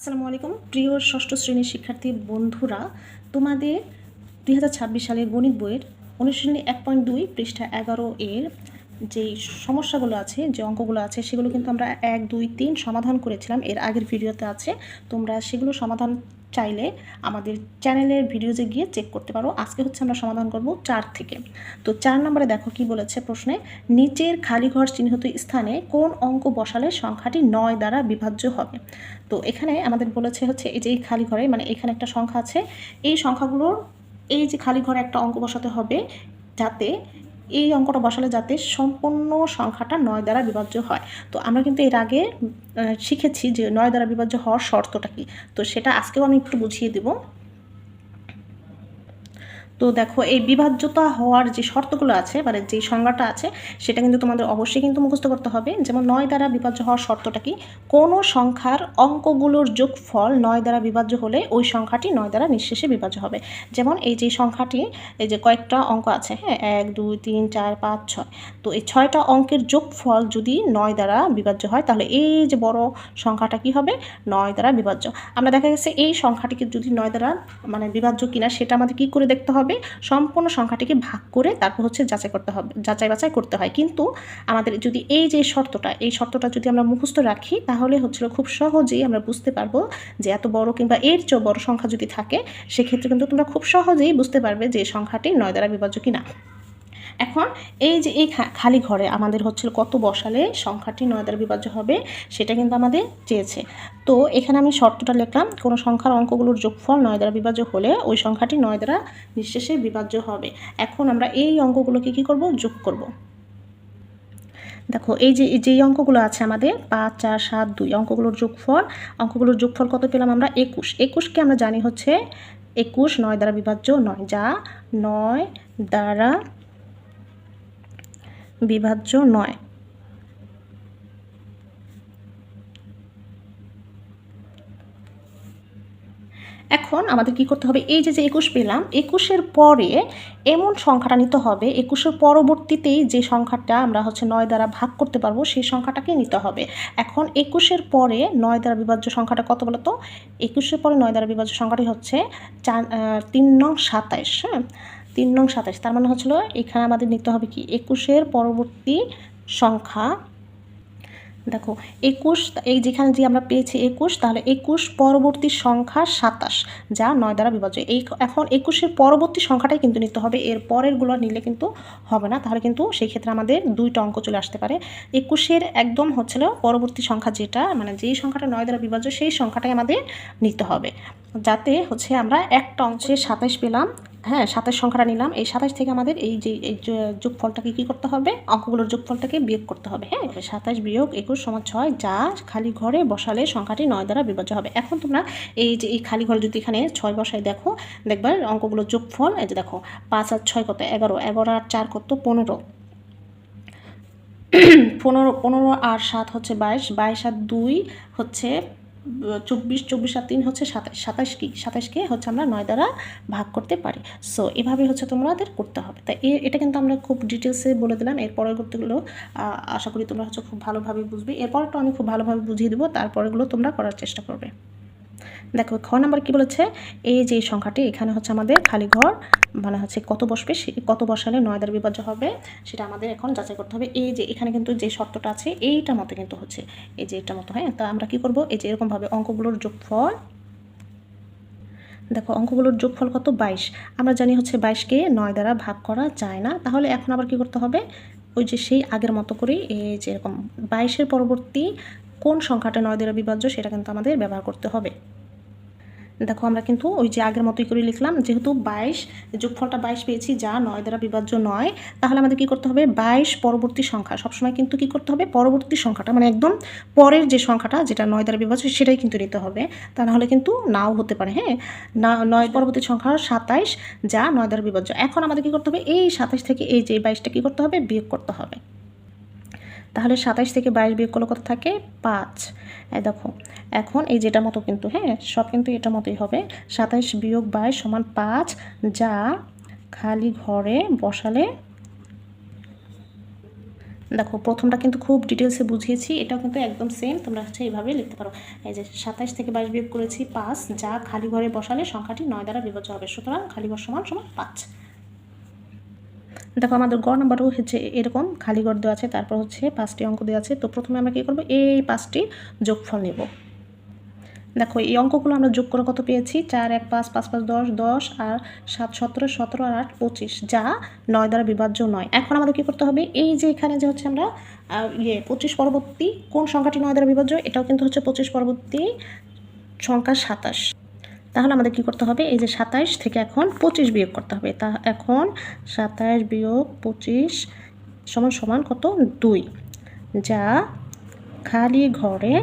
আসসালামু আলাইকুম প্রিয় ষষ্ঠ শ্রেণীর শিক্ষার্থী বন্ধুরা, তোমাদের 2026 সালের গণিত বইয়ের অনুশীলনী 1.2 পৃষ্ঠা 11 এর যে সমস্যাগুলো আছে, যে অঙ্কগুলো আছে, সেগুলো কিন্তু আমরা 1, 2, 3 সমাধান করেছিলাম। এর আগের ভিডিওতে আছে, তোমরা সেগুলো সমাধান চাইলে আমাদের চ্যানেলের ভিডিওতে গিয়ে চেক করতে পারো। আজকে হচ্ছে আমরা সমাধান করব 4 থেকে। তো 4 নম্বরে দেখো কি বলেছে প্রশ্নে, নিচের খালি ঘর চিহ্নিত স্থানে কোন অঙ্ক বসালে সংখ্যাটি 9 দ্বারা বিভাজ্য হবে। তো এখানে আমাদের বলেছে হচ্ছে এই যে এই খালি ঘরে, মানে এখানে একটা সংখ্যা আছে, এই সংখ্যাগুলোর এই যে খালি ঘরে একটা অঙ্ক বসাতে হবে, যাতে এই অঙ্কটা বসালে যাতে সম্পূর্ণ সংখ্যাটা 9 দ্বারা বিভাজ্য হয়। তো আমরা কিন্তু এর আগে শিখেছি যে 9 দ্বারা বিভাজ্য হওয়ার শর্তটা কি। তো সেটা আজকেও আমি একটু বুঝিয়ে দেব। তো দেখো, এই বিভাজ্যতা হওয়ার যে শর্তগুলো আছে, মানে যে সংজ্ঞাটা আছে, সেটা কিন্তু তোমাদের অবশ্যই কিন্তু মুখস্থ করতে হবে। যেমন 9 দ্বারা বিভাজ্য হওয়ার শর্তটা কি, কোনো সংখ্যার অঙ্কগুলোর যোগফল 9 দ্বারা বিভাজ্য হলে ওই সংখ্যাটি 9 দ্বারা নিঃশেষে বিভাজ্য হবে। যেমন এই যে সংখ্যাটি, এই যে কয়েকটা অঙ্ক আছে, হ্যাঁ, 1, 2, 3, 4, 5, 6, তো এই 6টা অঙ্কের যোগফল যদি 9 দ্বারা বিভাজ্য হয়, তাহলে এই যে বড় সংখ্যাটা কি হবে, 9 দ্বারা বিভাজ্য। আমরা দেখা গেছে এই সংখ্যাটিকে যদি 9 দ্বারা মানে বিভাজ্য কিনা সেটা আমাদের কি করে দেখতে হবে, সম্পূর্ণ সংখ্যাটিকে ভাগ করে তারপর হচ্ছে যাচাই করতে হবে, যাচাই বাছাই করতে হয়। কিন্তু আমাদের যদি এই যে শর্তটা, এই শর্তটা যদি আমরা মুখস্থ রাখি, তাহলে হচ্ছিল খুব সহজেই আমরা বুঝতে পারবো যে এত বড় কিংবা এর চেয়ে বড় সংখ্যা যদি থাকে, সেক্ষেত্রে কিন্তু তোমরা খুব সহজেই বুঝতে পারবে যে সংখ্যাটি 9 দ্বারা বিভাজ্য কিনা। এখন এই যে এই খালি ঘরে আমাদের হচ্ছিল কত বসালে সংখ্যাটি 9 দ্বারা বিভাজ্য হবে, সেটা কিন্তু আমাদের চেয়েছে। তো এখানে আমি শর্তটা লিখলাম, কোনো সংখ্যার অঙ্কগুলোর যোগফল 9 দ্বারা বিভাজ্য হলে ওই সংখ্যাটি 9 দ্বারা নিঃশেষে বিভাজ্য হবে। এখন আমরা এই অঙ্কগুলোকে কি করব, যোগ করব। দেখো এই যে যেই অঙ্কগুলো আছে আমাদের 5, 4, 7, 2 অঙ্কগুলোর যোগফল কত পেলাম আমরা, 21। 21কে আমরা জানি হচ্ছে 21 9 দ্বারা বিভাজ্য নয়, যা 9 দ্বারা বিভাজ্য নয়। এখন আমাদের কি করতে হবে, এই যে 21 পেলাম, 21-এর পরে এমন সংখ্যাটা নিতে হবে, 21-এর পরবর্তীতেই যে সংখ্যাটা আমরা হচ্ছে 9 দ্বারা ভাগ করতে পারবো সেই সংখ্যাটাকে নিতে হবে। এখন 21-এর পরে 9 দ্বারা বিভাজ্য সংখ্যাটা কত বলো তো, 21-এর পরে 9 দ্বারা বিভাজ্য সংখ্যাটি হচ্ছে 3 নং 27। হ্যাঁ, 3 নং 27, তার মানে হচ্ছিল এখানে আমাদের নিতে হবে কি, 21-এর পরবর্তী সংখ্যা। দেখো 21, এই যেখানে যে আমরা পেয়েছি 21, তাহলে 21 পরবর্তী সংখ্যা 27, যা 9 দ্বারা বিভাজ্য। এখন 21-এর পরবর্তী সংখ্যাটাই কিন্তু নিতে হবে, এর পরেরগুলো নিলে কিন্তু হবে না, তাহলে কিন্তু সেই ক্ষেত্রে আমাদের 2টা অঙ্ক চলে আসতে পারে। 21-এর একদম হচ্ছিল পরবর্তী সংখ্যা, যেটা মানে যেই সংখ্যাটা 9 দ্বারা বিভাজ্য সেই সংখ্যাটাই আমাদের নিতে হবে, যাতে হচ্ছে আমরা একটা অংশে 27 পেলাম। হ্যাঁ, 27 সংখ্যাটা নিলাম, এই 27 থেকে আমাদের এই যে এই যোগফলটাকে কী করতে হবে, অঙ্কগুলোর যোগফলটাকে বিয়োগ করতে হবে। হ্যাঁ, 27 বিয়োগ 21 সমান 6, যা খালি ঘরে বসালে সংখ্যাটি 9 দ্বারা বিভাজ্য হবে। এখন তোমরা এই যে এই খালি ঘরে যদি এখানে 6 বসাই, দেখবা অঙ্কগুলোর যোগফল, এই যে দেখো 5 আর 6 কত, 11, 11 আর 4 কত, 15, 15 আর 7 হচ্ছে 22, 22 আর 2 হচ্ছে 24, 24 আর 3 হচ্ছে 27, 27কে হচ্ছে আমরা 9 দ্বারা ভাগ করতে পারি। সো এভাবে হচ্ছে তোমাদের করতে হবে। তাই এটা কিন্তু আমরা খুব ডিটেলসে বলে দিলাম। এর পরেরগুলো আশা করি তোমরা হচ্ছে খুব ভালোভাবে বুঝবে। এরপরটা আমি খুব ভালোভাবে বুঝিয়ে দেবো, তারপরেগুলো তোমরা করার চেষ্টা করবে। দেখো খ নাম্বার কি বলেছে, এই যে সংখ্যাটি এখানে হচ্ছে আমাদের খালি ঘর, মানে হচ্ছে কত বসবে, কত বসালে 9 দ্বারা বিভাজ্য হবে সেটা আমাদের এখন যাচাই করতে হবে। এই যে এখানে কিন্তু যে শর্তটা আছে এইটা মতো কিন্তু হচ্ছে, এই যে এটা মতো। হ্যাঁ, তা আমরা কি করব, এই যে এরকমভাবে অঙ্কগুলোর যোগফল, দেখো অঙ্কগুলোর যোগফল কত, 22। আমরা জানি হচ্ছে 22কে 9 দ্বারা ভাগ করা যায় না, তাহলে এখন আবার কি করতে হবে, ওই যে সেই আগের মতো করেই এই যে এরকম 22-এর পরবর্তী কোন সংখ্যাটা 9 দ্বারা বিভাজ্য সেটা কিন্তু আমাদের ব্যবহার করতে হবে। দেখো আমরা কিন্তু ওই যে আগের মতোই করে লিখলাম, যেহেতু 22 যোগফলটা 22 পেয়েছি, যা 9 দ্বারা বিভাজ্য নয়, তাহলে আমাদের কি করতে হবে, 22 পরবর্তী সংখ্যা, সবসময় কিন্তু কি করতে হবে, পরবর্তী সংখ্যাটা মানে একদম পরের যে সংখ্যাটা যেটা 9 দ্বারা বিভাজ্য সেটাই কিন্তু নিতে হবে, তা নাহলে কিন্তু নাও হতে পারে। হ্যাঁ, না 9 পরবর্তী সংখ্যা 27, যা 9 দ্বারা বিভাজ্য। এখন আমাদের কি করতে হবে, এই 27 থেকে এই যে 22টা কি করতে হবে, বিয়োগ করতে হবে। তাহলে 27 থেকে 22 বিয়োগ করলে কত থাকে, 5। দেখো এখন এই যেটা মতো কিন্তু, হ্যাঁ সব কিন্তু এটা মতোই হবে, 27 বিয়োগ 22 সমান 5, যা খালি ঘরে বসালে দেখো প্রথমটা কিন্তু খুব ডিটেলসে বুঝিয়েছি, এটাও কিন্তু একদম সেম, তোমরা হচ্ছে এইভাবে লিখতে পারো। এই যে 27 থেকে 22 বিয়োগ করেছি 5, যা খালি ঘরে বসালে সংখ্যাটি 9 দ্বারা বিভাজ্য হবে, সুতরাং খালি ঘর সমান সমান 5। দেখো আমাদের গ নাম্বারও হচ্ছে এরকম, খালি ঘর দেওয়া আছে, তারপর হচ্ছে 5টি অঙ্ক দেওয়া আছে। তো প্রথমে আমরা কী করবো, এই 5টি যোগফল নেব। দেখো এই অঙ্কগুলো আমরা যোগ করে কত পেয়েছি, 4 1 5 5 5 10 10 আর 7 17 17 আর 8 25, যা 9 দ্বারা বিভাজ্য নয়। এখন আমাদের কী করতে হবে, এই যে এখানে যে হচ্ছে আমরা 25 পরবর্তী কোন সংখ্যাটি 9 দ্বারা বিভাজ্য, এটাও কিন্তু হচ্ছে 25 পরবর্তী সংখ্যা 27। তাহলে আমাদের কী করতে হবে, এই যে 27 থেকে এখন 25 বিয়োগ করতে হবে। তা এখন 27 বিয়োগ 25 সমান সমান কত, 2, যা খালি ঘরে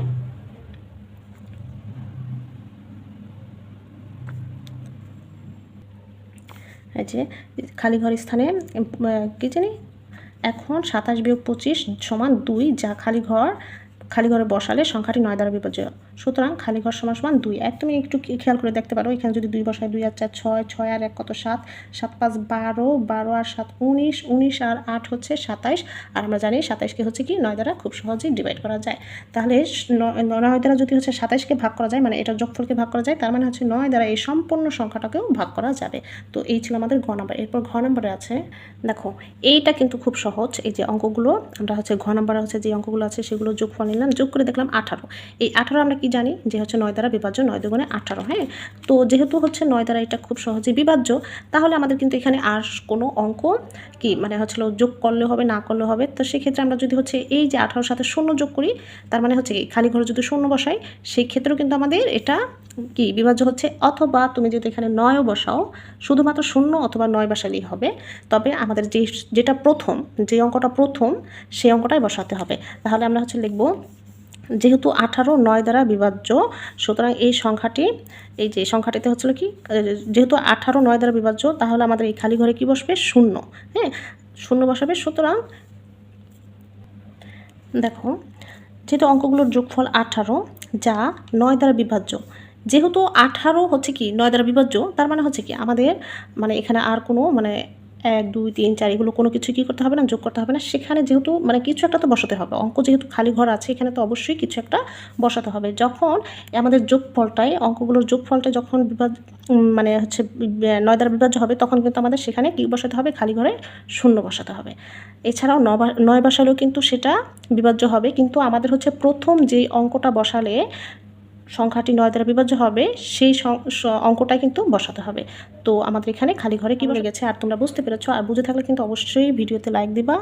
এই যে খালি ঘর স্থানে কী জানি, এখন 27 বিয়োগ 25 সমান 2, যা খালি ঘরে বসালে সংখ্যাটি 9 দ্বারা বিভাজ্য, সুতরাং খালি ঘর সমান সমান 2। তুমি একটু খেয়াল করে দেখতে পারো, এখানে যদি 2 বসায়, 2 আর 4 6, 6 আর 1 কত 7, 7 5 12, 12 আর 7 19, 19 আর 8 হচ্ছে 27, আর আমরা জানি 27কে হচ্ছে কি 9 দ্বারা খুব সহজেই ডিভাইড করা যায়। তাহলে 9 দ্বারা যদি হচ্ছে 27কে ভাগ করা যায়, মানে এটা যোগফলকে ভাগ করা যায়, তার মানে হচ্ছে 9 দ্বারা এই সম্পূর্ণ সংখ্যাটাকেও ভাগ করা যাবে। তো এই ছিল আমাদের ঘ নাম্বার। এরপর ঘ নাম্বারে আছে, দেখো এইটা কিন্তু খুব সহজ। এই যে অঙ্কগুলো আমরা হচ্ছে ঘ নাম্বারে হচ্ছে যে অঙ্কগুলো আছে সেগুলো যোগফল নিলাম, যোগ করে দেখলাম 18। এই 18 আমরা কি জানি যে হচ্ছে 9 দ্বারা বিভাজ্য, 9 দুগুণে 18। হ্যাঁ, তো যেহেতু হচ্ছে 9 দ্বারা এটা খুব সহজে বিভাজ্য, তাহলে আমাদের কিন্তু এখানে আর কোনো অঙ্ক কি মানে হচ্ছিল যোগ করলে হবে না করলে হবে। তো সেক্ষেত্রে আমরা যদি হচ্ছে এই যে 18 সাথে 0 যোগ করি, তার মানে হচ্ছে কি খালি ঘরে যদি 0 বসাই, সেই ক্ষেত্রেও কিন্তু আমাদের এটা কি বিভাজ্য হচ্ছে। অথবা তুমি যদি এখানে 9ও বসাও, শুধুমাত্র 0 অথবা 9 বসালেই হবে, তবে আমাদের যেটা প্রথম, যে অঙ্কটা প্রথম সেই অঙ্কটাই বসাতে হবে। তাহলে আমরা হচ্ছে লিখব, যেহেতু 18 9 দ্বারা বিভাজ্য, সুতরাং এই সংখ্যাটি, এই যে সংখ্যাটিতে হচ্ছিল কি, যেহেতু 18 9 দ্বারা বিভাজ্য, তাহলে আমাদের এই খালি ঘরে কি বসবে, 0। হ্যাঁ, 0 বসাবে। সুতরাং দেখো যেহেতু অঙ্কগুলোর যোগফল 18, যা 9 দ্বারা বিভাজ্য, যেহেতু 18 হচ্ছে কি 9 দ্বারা বিভাজ্য, তার মানে হচ্ছে কি আমাদের মানে এখানে আর কোনো মানে 1 2 3 4 এগুলো কোনো কিছু কী করতে হবে না, যোগ করতে হবে না। সেখানে যেহেতু মানে কিছু একটা তো বসাতে হবে, অঙ্ক যেহেতু খালি ঘর আছে, এখানে তো অবশ্যই কিছু একটা বসাতে হবে। যখন আমাদের যোগফলটাই, অঙ্কগুলোর যোগফলটা যখন মানে হচ্ছে 9 দ্বারা বিভাজ্য হবে, তখন কিন্তু আমাদের সেখানে কী বসাতে হবে, খালি ঘরে 0 বসাতে হবে। এছাড়াও 9 বসালেও কিন্তু সেটা বিভাজ্য হবে, কিন্তু আমাদের হচ্ছে প্রথম যেই অঙ্কটা বসালে সংখ্যাটি 9 দ্বারা বিভাজ্য হবে, সেই অঙ্কটাই কিন্তু বসাতে হবে। তো আমাদের এখানে খালি ঘরে কী বলে গেছে, আর তোমরা বুঝতে পেরেছো। আর বুঝে থাকলে কিন্তু অবশ্যই ভিডিওতে লাইক দিবা,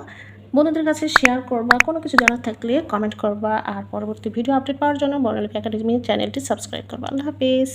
বন্ধুদের কাছে শেয়ার করবা, কোনো কিছু জানার থাকলে কমেন্ট করবা, আর পরবর্তী ভিডিও আপডেট পাওয়ার জন্য বর্ণালী একাডেমি চ্যানেলটি সাবস্ক্রাইব করবা। আল্লাহ হাফেজ।